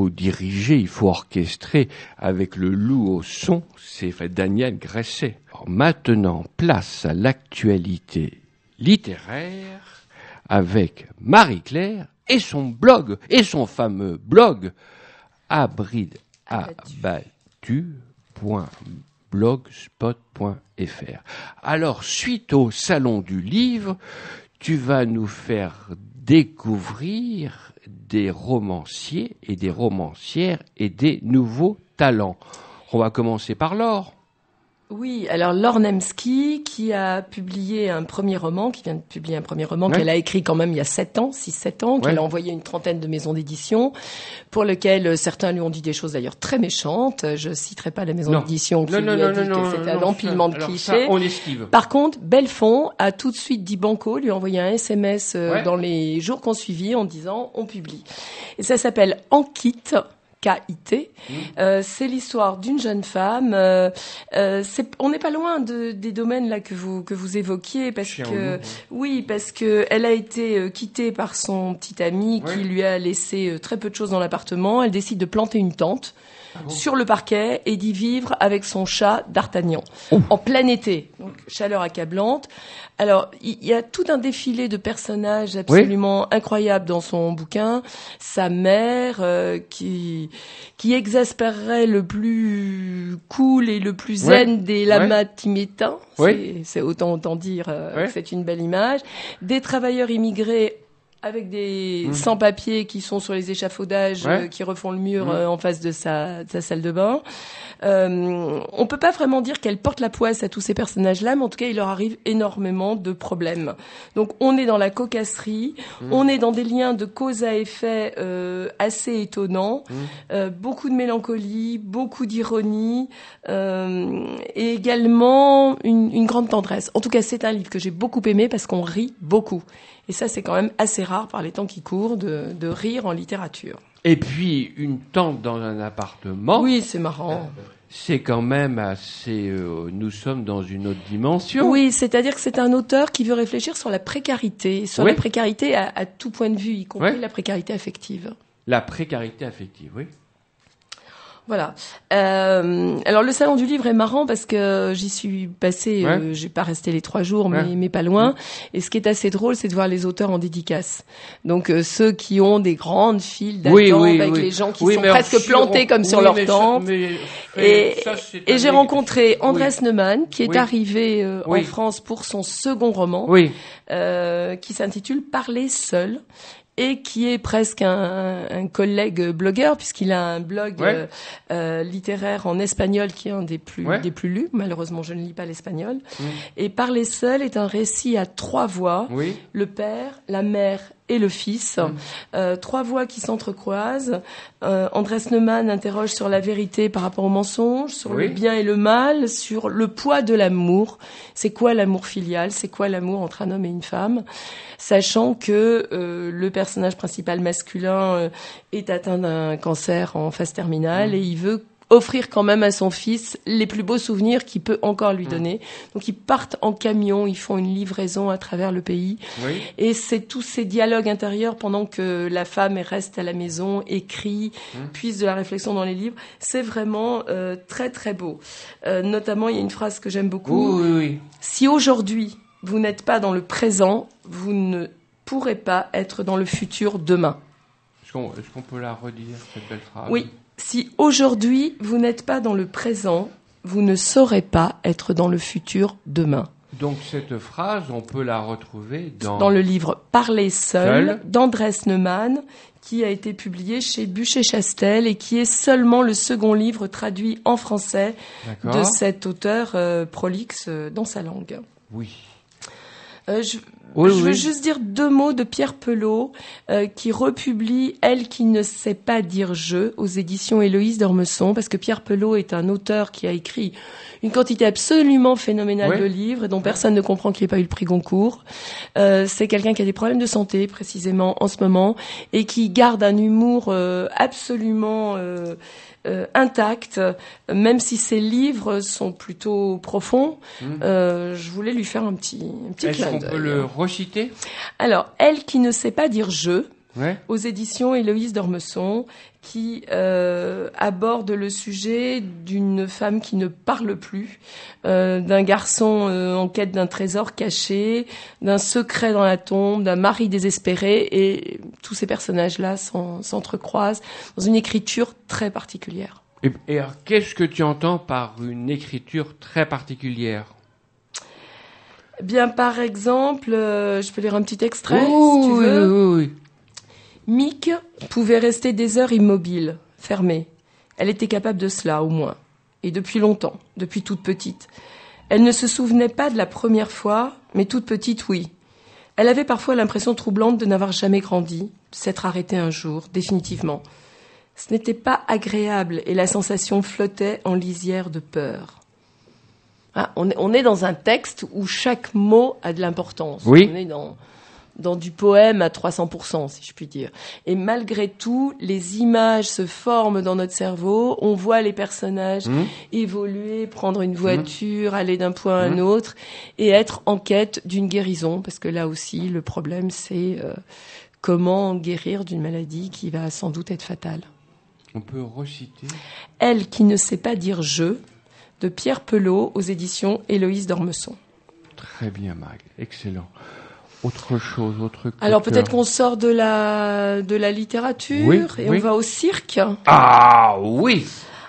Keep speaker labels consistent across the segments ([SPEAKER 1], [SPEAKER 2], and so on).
[SPEAKER 1] faut diriger, il faut orchestrer avec le loup au son, c'est Daniel Gresset. Alors maintenant, place à l'actualité littéraire avec Marie-Claire et son blog, et son fameux blog abrideabattu.blogspot.fr. Alors, suite au Salon du Livre, tu vas nous faire découvrir des romanciers et des romancières et des nouveaux talents. On va commencer par Laure.
[SPEAKER 2] Oui, alors Laure Nemski, qui a publié un premier roman, qui vient de publier un premier roman qu'elle a écrit quand même il y a 7 ans, qu'elle a envoyé à une trentaine de maisons d'édition, pour lequel certains lui ont dit des choses d'ailleurs très méchantes. Je citerai pas la maison d'édition qui lui a dit que c'était un empilement de clichés.
[SPEAKER 1] On esquive.
[SPEAKER 2] Par contre, Bellefond a tout de suite dit banco, lui a envoyé un SMS dans les jours qu'on suivit en disant on publie. Et ça s'appelle Enquête. K-I-T. C'est l'histoire d'une jeune femme. On n'est pas loin des domaines là que vous évoquiez parce que elle a été quittée par son petit ami qui lui a laissé très peu de choses dans l'appartement. Elle décide de planter une tente sur le parquet et d'y vivre avec son chat D'Artagnan en plein été. Donc chaleur accablante. Alors, il y a tout un défilé de personnages absolument incroyables dans son bouquin. Sa mère, qui exaspérerait le plus cool et le plus zen des lamas tibétains. C'est autant dire que c'est une belle image. Des travailleurs immigrés avec des sans-papiers qui sont sur les échafaudages, qui refont le mur en face de sa salle de bain. On peut pas vraiment dire qu'elle porte la poisse à tous ces personnages-là, mais en tout cas, il leur arrive énormément de problèmes. Donc, on est dans la cocasserie, on est dans des liens de cause à effet assez étonnants, beaucoup de mélancolie, beaucoup d'ironie, et également une grande tendresse. En tout cas, c'est un livre que j'ai beaucoup aimé parce qu'on rit beaucoup. Et ça, c'est quand même assez rare par les temps qui courent de rire en littérature.
[SPEAKER 1] Et puis, une tente dans un appartement.
[SPEAKER 2] Oui, c'est marrant.
[SPEAKER 1] C'est quand même assez... nous sommes dans une autre dimension.
[SPEAKER 2] Oui, c'est-à-dire que c'est un auteur qui veut réfléchir sur la précarité, la précarité à tout point de vue, y compris la précarité affective.
[SPEAKER 1] La précarité affective, oui.
[SPEAKER 2] Voilà. Alors le salon du livre est marrant parce que j'y suis passée, j'ai pas resté les 3 jours, mais pas loin. Et ce qui est assez drôle, c'est de voir les auteurs en dédicace. Donc ceux qui ont des grandes files d'attente avec les gens qui sont presque plantés comme sur leur tente. Et j'ai rencontré Andrés Neumann qui est arrivé en France pour son second roman, qui s'intitule Parler seul. Et qui est presque un collègue blogueur, puisqu'il a un blog littéraire en espagnol qui est un des plus lus. Malheureusement, je ne lis pas l'espagnol. Et Parler seul est un récit à 3 voix. Le père, la mère et le fils. 3 voix qui s'entrecroisent. Andrés Neumann interroge sur la vérité par rapport au mensonge, sur le bien et le mal, sur le poids de l'amour. C'est quoi l'amour filial? C'est quoi l'amour entre un homme et une femme? Sachant que le personnage principal masculin est atteint d'un cancer en phase terminale et il veut offrir quand même à son fils les plus beaux souvenirs qu'il peut encore lui donner. Donc ils partent en camion, ils font une livraison à travers le pays. Et c'est tous ces dialogues intérieurs pendant que la femme reste à la maison, écrit, puise de la réflexion dans les livres. C'est vraiment très très beau. Notamment, il y a une phrase que j'aime beaucoup. Si aujourd'hui vous n'êtes pas dans le présent, vous ne pourrez pas être dans le futur demain.
[SPEAKER 1] Est-ce qu'on peut la redire, cette belle phrase?
[SPEAKER 2] Oui. Si aujourd'hui vous n'êtes pas dans le présent, vous ne saurez pas être dans le futur demain.
[SPEAKER 1] Donc cette phrase, on peut la retrouver
[SPEAKER 2] dans le livre Parler seul d'Andrés Neumann, qui a été publié chez Buchet-Chastel et qui est seulement le second livre traduit en français de cet auteur prolixe dans sa langue.
[SPEAKER 1] Oui.
[SPEAKER 2] Je veux juste dire 2 mots de Pierre Pelot, qui republie Elle qui ne sait pas dire je aux éditions Héloïse d'Ormesson, parce que Pierre Pelot est un auteur qui a écrit une quantité absolument phénoménale de livres et dont personne ne comprend qu'il n'ait pas eu le prix Goncourt. C'est quelqu'un qui a des problèmes de santé, précisément, en ce moment, et qui garde un humour absolument intact, même si ses livres sont plutôt profonds. Je voulais lui faire un petit clin d'œil.
[SPEAKER 1] Est-ce qu'on peut le reciter?
[SPEAKER 2] Alors, Elle qui ne sait pas dire je, aux éditions Héloïse d'Ormesson, qui aborde le sujet d'une femme qui ne parle plus, d'un garçon en quête d'un trésor caché, d'un secret dans la tombe, d'un mari désespéré, et tous ces personnages-là s'entrecroisent dans une écriture très particulière.
[SPEAKER 1] Et alors, qu'est-ce que tu entends par une écriture très particulière ?
[SPEAKER 2] Bien, par exemple, je peux lire un petit extrait, si tu veux.
[SPEAKER 1] Oui.
[SPEAKER 2] Mick pouvait rester des heures immobile, fermée. Elle était capable de cela, au moins. Et depuis longtemps, depuis toute petite. Elle ne se souvenait pas de la première fois, mais toute petite, oui. Elle avait parfois l'impression troublante de n'avoir jamais grandi, de s'être arrêtée un jour, définitivement. Ce n'était pas agréable et la sensation flottait en lisière de peur. Ah, on est dans un texte où chaque mot a de l'importance.
[SPEAKER 1] Oui.
[SPEAKER 2] On est dans du poème à 300%, si je puis dire. Et malgré tout, les images se forment dans notre cerveau. On voit les personnages évoluer, prendre une voiture, aller d'un point à un autre, et être en quête d'une guérison. Parce que là aussi, le problème, c'est comment guérir d'une maladie qui va sans doute être fatale.
[SPEAKER 1] On peut reciter.
[SPEAKER 2] Elle qui ne sait pas dire « je », de Pierre Pelot, aux éditions Héloïse d'Ormesson.
[SPEAKER 1] Très bien, Mag. Excellent. Autre chose, autre coup.
[SPEAKER 2] Alors peut-être qu'on sort de la littérature et on va au cirque.
[SPEAKER 1] Ah oui.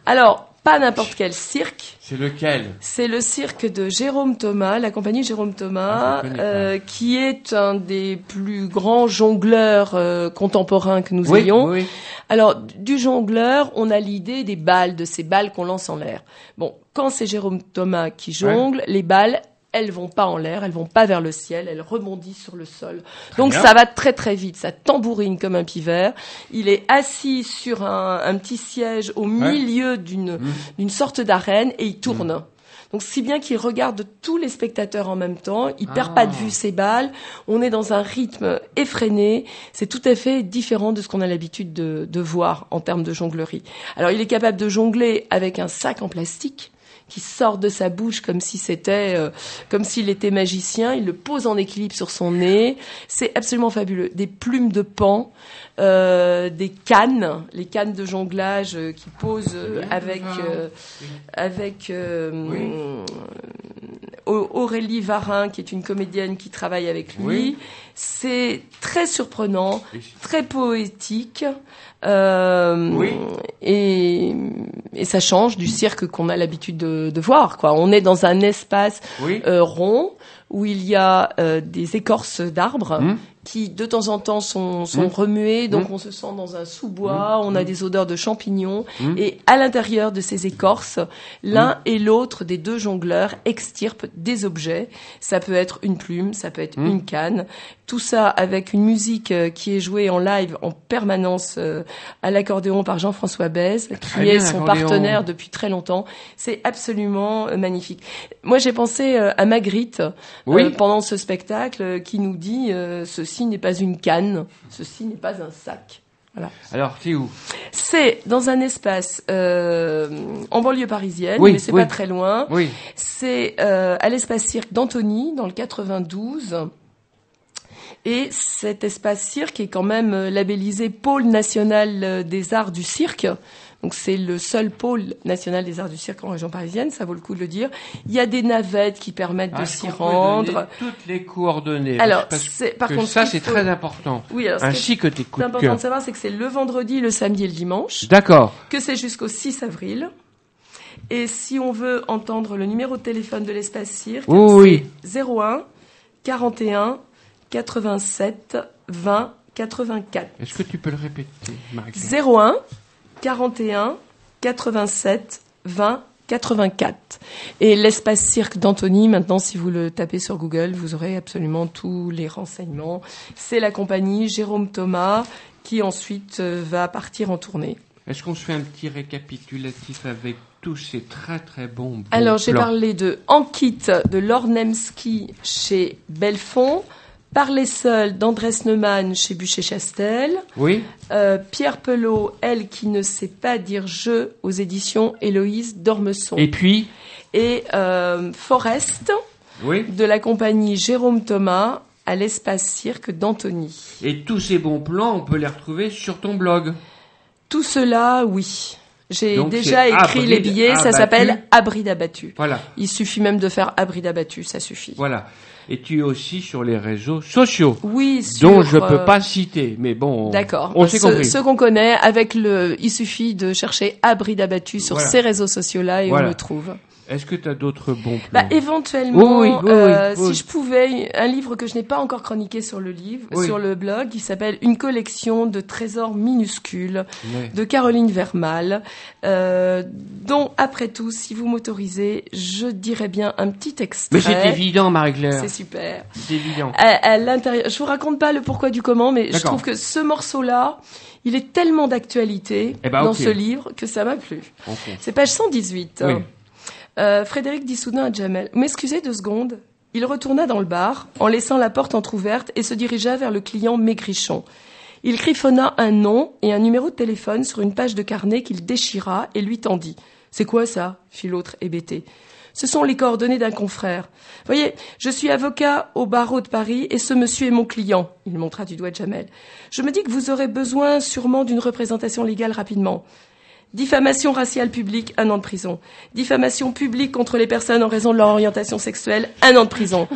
[SPEAKER 2] Alors, pas n'importe quel cirque.
[SPEAKER 1] C'est lequel ?
[SPEAKER 2] C'est le cirque de Jérôme Thomas, la compagnie Jérôme Thomas, qui est un des plus grands jongleurs contemporains que nous ayons. Oui. Alors, du jongleur, on a l'idée des balles, de ces balles qu'on lance en l'air. Bon, quand c'est Jérôme Thomas qui jongle, les balles, elles vont pas en l'air, elles vont pas vers le ciel, elles rebondissent sur le sol. Donc ça va très très vite, ça tambourine comme un pivert. Il est assis sur un petit siège au milieu d'une sorte d'arène et il tourne. Donc si bien qu'il regarde tous les spectateurs en même temps, il perd pas de vue ses balles, on est dans un rythme effréné, c'est tout à fait différent de ce qu'on a l'habitude de voir en termes de jonglerie. Alors il est capable de jongler avec un sac en plastique qui sort de sa bouche comme si comme s'il était magicien. Il le pose en équilibre sur son nez. C'est absolument fabuleux. Des plumes de paon, des cannes, les cannes de jonglage qu'il pose avec Aurélie Varin, qui est une comédienne qui travaille avec lui. Oui. C'est très surprenant, très poétique. Et ça change du cirque qu'on a l'habitude de voir, quoi. On est dans un espace rond où il y a des écorces d'arbres qui de temps en temps sont remuées, donc on se sent dans un sous-bois, on a des odeurs de champignons, et à l'intérieur de ces écorces, l'un et l'autre des deux jongleurs extirpent des objets. Ça peut être une plume, ça peut être une canne, tout ça avec une musique qui est jouée en live en permanence à l'accordéon par Jean-François Bèze, qui est son partenaire depuis très longtemps. C'est absolument magnifique. Moi, j'ai pensé à Magritte pendant ce spectacle qui nous dit ceci n'est pas une canne, ceci n'est pas un sac. Voilà.
[SPEAKER 1] Alors, c'est où ?
[SPEAKER 2] C'est dans un espace en banlieue parisienne, mais c'est pas très loin. Oui. C'est à l'espace cirque d'Antony, dans le 92. Et cet espace cirque est quand même labellisé Pôle national des arts du cirque. Donc c'est le seul pôle national des arts du cirque en région parisienne, ça vaut le coup de le dire. Il y a des navettes qui permettent de s'y rendre.
[SPEAKER 1] Toutes les coordonnées.
[SPEAKER 2] Alors,
[SPEAKER 1] par contre, ça c'est très important.
[SPEAKER 2] Oui, alors
[SPEAKER 1] ainsi que tes coups de cœur.
[SPEAKER 2] C'est important de savoir, c'est que c'est le vendredi, le samedi et le dimanche.
[SPEAKER 1] D'accord.
[SPEAKER 2] Que c'est jusqu'au 6 avril. Et si on veut entendre le numéro de téléphone de l'espace cirque, c'est 01 41 87 20 84.
[SPEAKER 1] Est-ce que tu peux le répéter, Marie ?
[SPEAKER 2] 01 41 87 20 84. Et l'espace cirque d'Antony, maintenant, si vous le tapez sur Google, vous aurez absolument tous les renseignements. C'est la compagnie Jérôme Thomas qui ensuite va partir en tournée.
[SPEAKER 1] Est-ce qu'on se fait un petit récapitulatif avec tous ces très très bons
[SPEAKER 2] Alors, j'ai parlé de En kit de Lornemski chez Belfond, Parler seul d'Andrés Neumann chez Buchet-Chastel. Oui. Pierre Pelot, Elle qui ne sait pas dire je, aux éditions Héloïse d'Ormesson.
[SPEAKER 1] Et puis ?
[SPEAKER 2] Et Forest, de la compagnie Jérôme Thomas, à l'espace cirque d'Antony.
[SPEAKER 1] Et tous ces bons plans, on peut les retrouver sur ton blog.
[SPEAKER 2] Tout cela, oui. J'ai
[SPEAKER 1] Donc,
[SPEAKER 2] déjà écrit les billets, ça s'appelle Abride abattu.
[SPEAKER 1] Voilà.
[SPEAKER 2] Il suffit même de faire Abride abattu, ça suffit.
[SPEAKER 1] Voilà. Et tu es aussi sur les réseaux sociaux.
[SPEAKER 2] Oui,
[SPEAKER 1] dont je peux pas citer, mais bon.
[SPEAKER 2] D'accord.
[SPEAKER 1] On s'est compris.
[SPEAKER 2] Ceux qu'on connaît, il suffit de chercher Abride abattu sur ces réseaux sociaux-là et on le trouve.
[SPEAKER 1] Est-ce que tu as d'autres bons plans?
[SPEAKER 2] Éventuellement,
[SPEAKER 1] oui.
[SPEAKER 2] si je pouvais, un livre que je n'ai pas encore chroniqué sur le blog, qui s'appelle Une collection de trésors minuscules de Caroline Vermal, dont, après tout, si vous m'autorisez, je dirais bien un petit extrait.
[SPEAKER 1] Mais c'est évident, Marie-Claire.
[SPEAKER 2] C'est super.
[SPEAKER 1] C'est évident.
[SPEAKER 2] À l'intérieur, je vous raconte pas le pourquoi du comment, mais je trouve que ce morceau-là, il est tellement d'actualité dans ce livre que ça m'a plu. Okay. C'est page 118. Oui. Frédéric dit soudain à Jamel, « M'excusez 2 secondes ?» Il retourna dans le bar, en laissant la porte entr'ouverte, et se dirigea vers le client maigrichon. Il griffonna un nom et un numéro de téléphone sur une page de carnet qu'il déchira et lui tendit. « C'est quoi ça ?» fit l'autre hébété. « Ce sont les coordonnées d'un confrère. Voyez, je suis avocat au barreau de Paris et ce monsieur est mon client. » Il montra du doigt Jamel. « Je me dis que vous aurez besoin sûrement d'une représentation légale rapidement. » Diffamation raciale publique, 1 an de prison. Diffamation publique contre les personnes en raison de leur orientation sexuelle, 1 an de prison.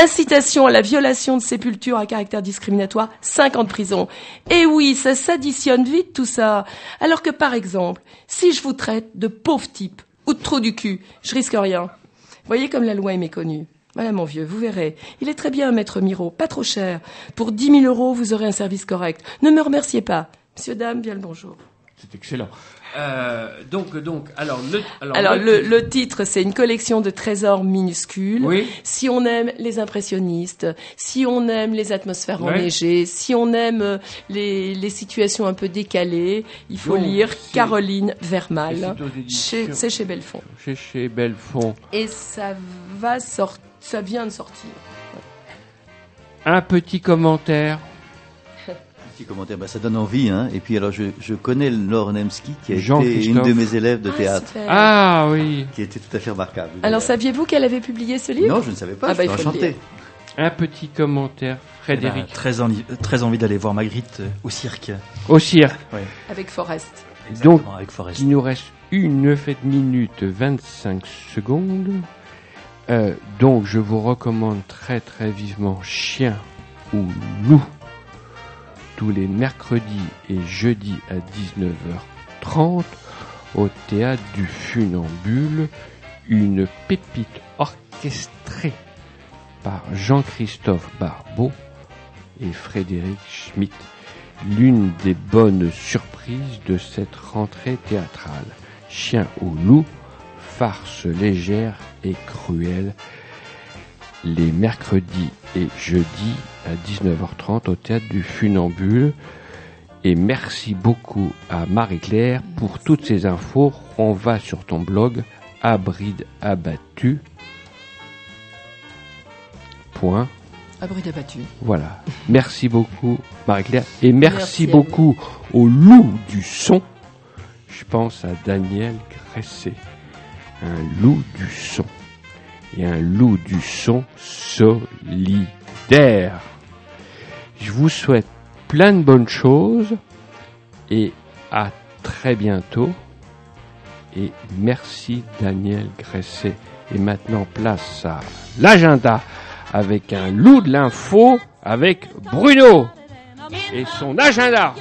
[SPEAKER 2] Incitation à la violation de sépultures à caractère discriminatoire, 5 ans de prison. Et oui, ça s'additionne vite tout ça. Alors que par exemple, si je vous traite de pauvre type ou de trou du cul, je risque rien. Voyez comme la loi est méconnue. Voilà mon vieux, vous verrez. Il est très bien, maître Miro, pas trop cher. Pour 10 000 €, vous aurez un service correct. Ne me remerciez pas. Monsieur, dame, bien le bonjour.
[SPEAKER 1] C'est excellent. Alors
[SPEAKER 2] le titre, c'est Une collection de trésors minuscules.
[SPEAKER 1] Oui.
[SPEAKER 2] Si on aime les impressionnistes, si on aime les atmosphères enneigées, si on aime les situations un peu décalées, il faut lire Caroline Vermal. C'est chez Belfond.
[SPEAKER 1] Chez Belfond.
[SPEAKER 2] Et ça vient de sortir.
[SPEAKER 1] Un petit commentaire.
[SPEAKER 3] Commentaire, ça donne envie, hein. Et puis alors je connais Laure Nemski qui a été une de mes élèves de théâtre.
[SPEAKER 2] Super.
[SPEAKER 1] Ah oui.
[SPEAKER 3] Qui était tout à fait remarquable.
[SPEAKER 2] Alors saviez-vous qu'elle avait publié ce livre?
[SPEAKER 3] Non, je ne savais pas. Je suis enchanté.
[SPEAKER 1] Un petit commentaire, Frédéric.
[SPEAKER 4] Très envie d'aller voir Magritte au cirque.
[SPEAKER 1] Au cirque.
[SPEAKER 4] Oui.
[SPEAKER 2] Avec Forrest.
[SPEAKER 1] Exactement, donc, avec Forrest. Il nous reste 1 minute 25 secondes. Donc je vous recommande très très vivement Chien ou Loup. Tous les mercredis et jeudis à 19h30 au Théâtre du Funambule, une pépite orchestrée par Jean-Christophe Barbeau et Frédéric Schmitt, l'une des bonnes surprises de cette rentrée théâtrale. Chien ou Loup, farce légère et cruelle, les mercredis et jeudis à 19h30 au Théâtre du Funambule. Et merci beaucoup à Marie-Claire pour toutes ces infos. On va sur ton blog Abride abattu.
[SPEAKER 2] Abride abattu.
[SPEAKER 1] Voilà. Merci beaucoup Marie-Claire. Et merci beaucoup au loup du son. Je pense à Daniel Gresset. Un loup du son. Et un loup du son solidaire. Je vous souhaite plein de bonnes choses et à très bientôt. Et merci Daniel Gresset. Et maintenant place à l'agenda avec un loup de l'info avec Bruno et son agenda.